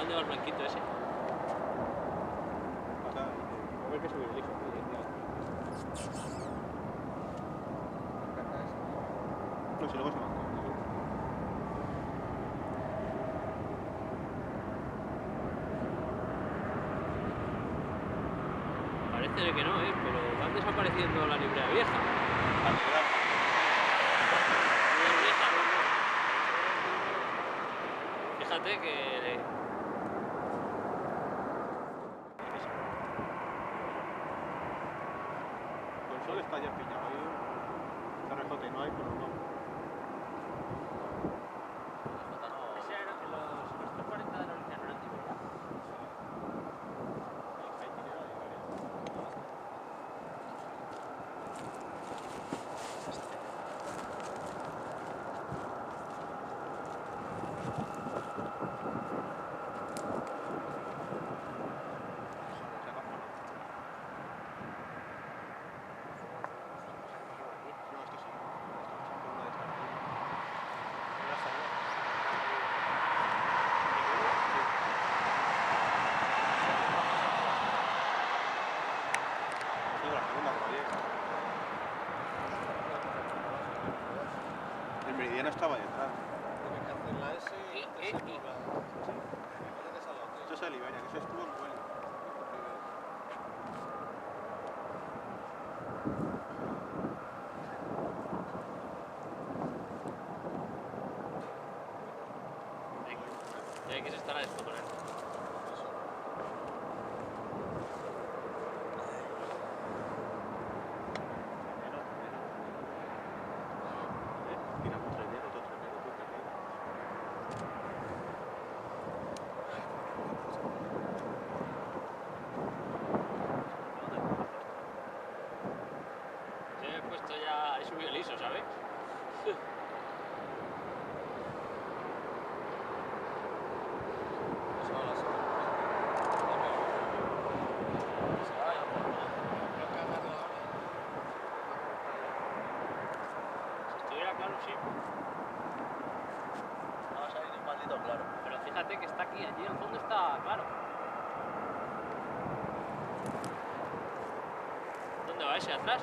¿Dónde va el blanquito ese? Acá, a ver qué subir el hijo. No, si luego se va. Parece que no, pero van desapareciendo la librea vieja. La librea. Fíjate que... El sol está ya pillado ahí. Cerrejote no hay, pero no. Ese era que los 40 de la línea no eran de verdad. El meridiano estaba detrás. Tienes que hacer la S y meterse por la... Sí. Métete esa lado. Esto es el Iberia, que eso estuvo en vuelo. Y hay que se estará esto con él. He puesto ya, he subido liso, ¿sabes? Eso a la semana. Se vaya por la... Creo que hagas la hora. Si estuviera claro, sí. No va a salir un maldito claro. Pero fíjate que está aquí, allí al fondo está claro. ¿Dónde va ese? ¿Atrás?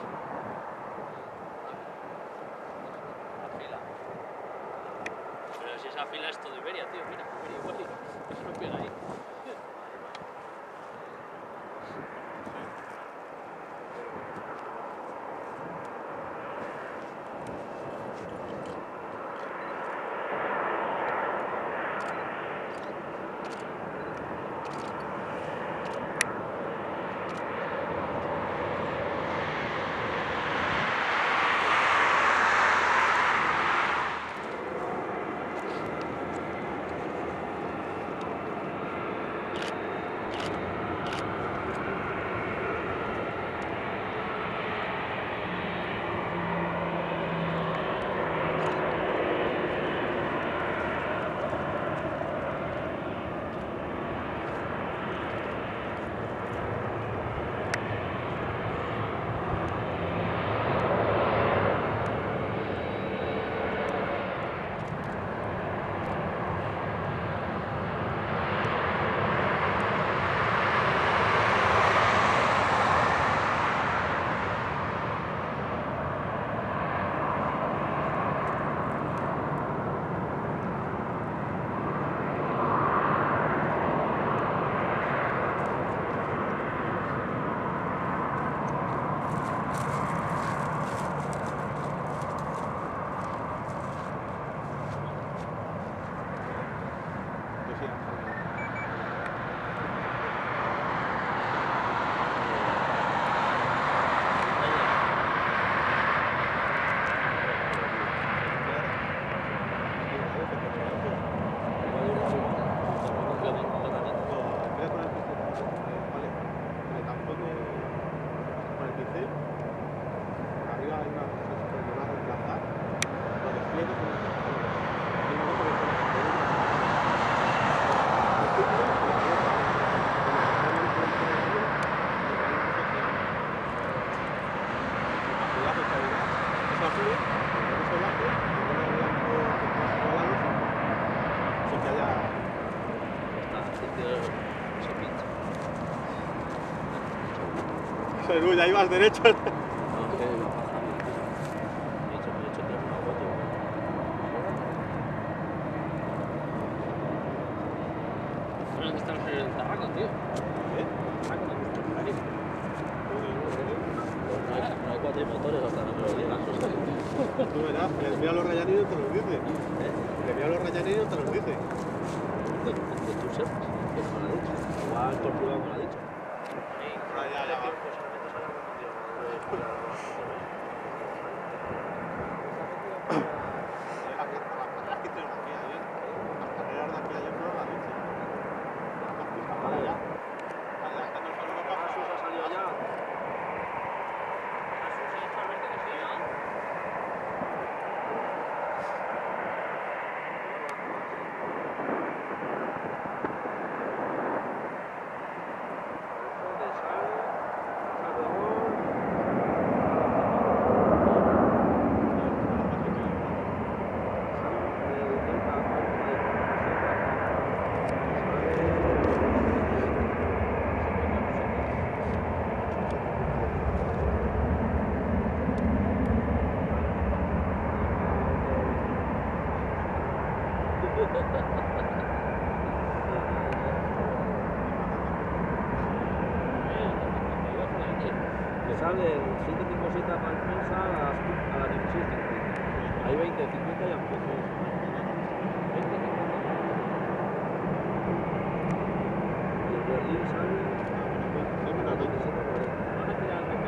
La fila. Pero si esa fila es todo Iberia, tío, mira, Iberia igual. Eso no pega ahí. Uy, ahí vas derecho. No, que va pasando. Me he hecho tres una foto. ¿Dónde está el Zarraco, tío? Zarraco, ¿dónde está el Zarraco? No hay cuatrimotores hasta no me lo digas. Tú verás, le mira a los Ryanair y te los dice. Le mira a los Ryanair y te los dice. Que tú sepas, que no me lo ha dicho. Igual por privado me lo ha dicho. Aquí tengo aquí ayer. Las carreras de aquí ayer no las dice. Las pistas para allá. Allá que no salió para Jesús ha salido allá. Jesús ha dicho Alberto que sí, ¿no? Que sale el 757 a Malpensa a las 16:50. Hay 20, 50 y a poco. 20, 50. Y el Berlín sale a las 27:40. Van a tirar el PP.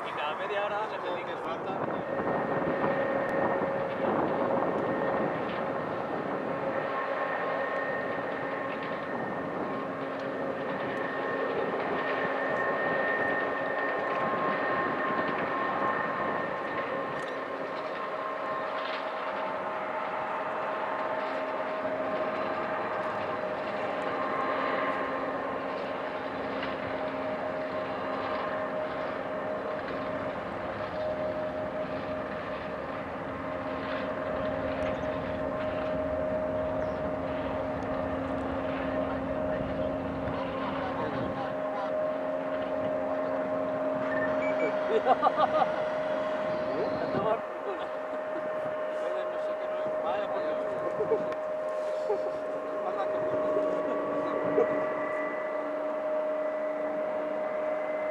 Y cada media hora le pedí que falta.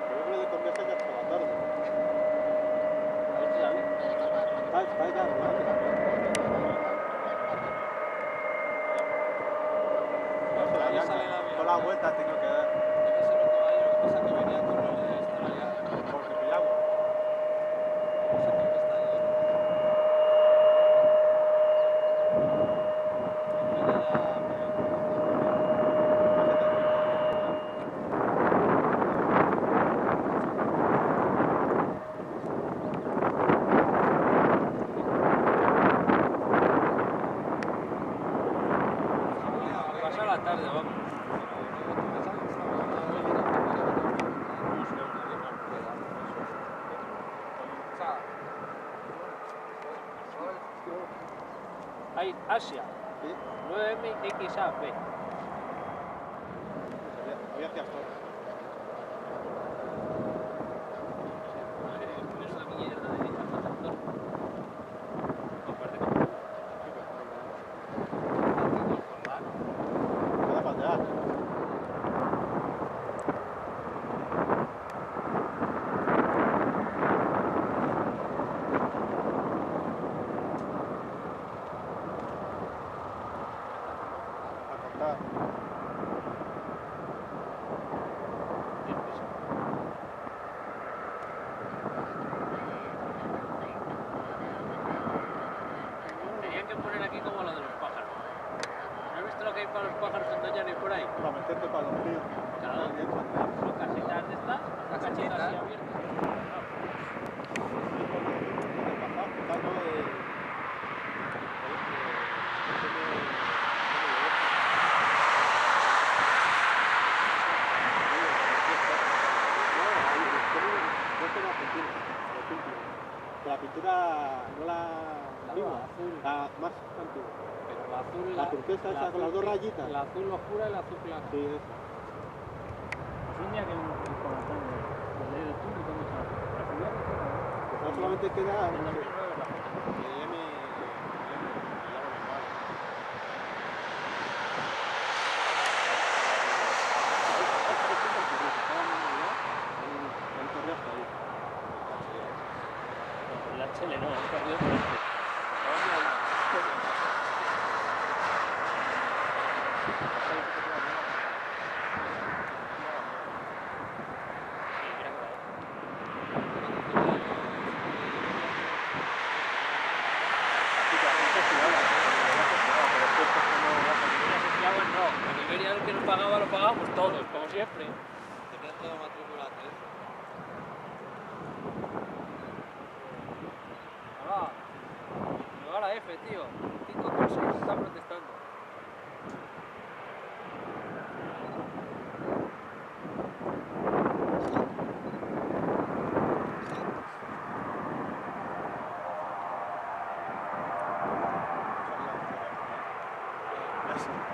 Pero creo que con viaje ya hasta la tarde. Está ya, toda la vuelta ha tenido que dar. Porque pillamos. Pasa la tarde, vamos. Hay Asia, Sí, 9MXAB. había que hacer. para los pájaros en Doñana y por ahí. Para meterte para los ríos. Claro. Son casitas de estas, cachitas así abiertas. La pintura no la antigua, la más antigua. Pero la azul... La turquesa esa con las dos rayitas. La azul oscura y la azul clara. Sí, esa. Pues un día que un corazón de leer el túnel con mucha profundidad. No solamente queda... En 2009 la foto. Que ya me llamo igual. La chele no, el partido por este. En Iberia el que no pagaba lo pagábamos todos, como siempre. Tenía toda matrícula 13. Me va la F, tío. 5,6 está protestando. Gracias.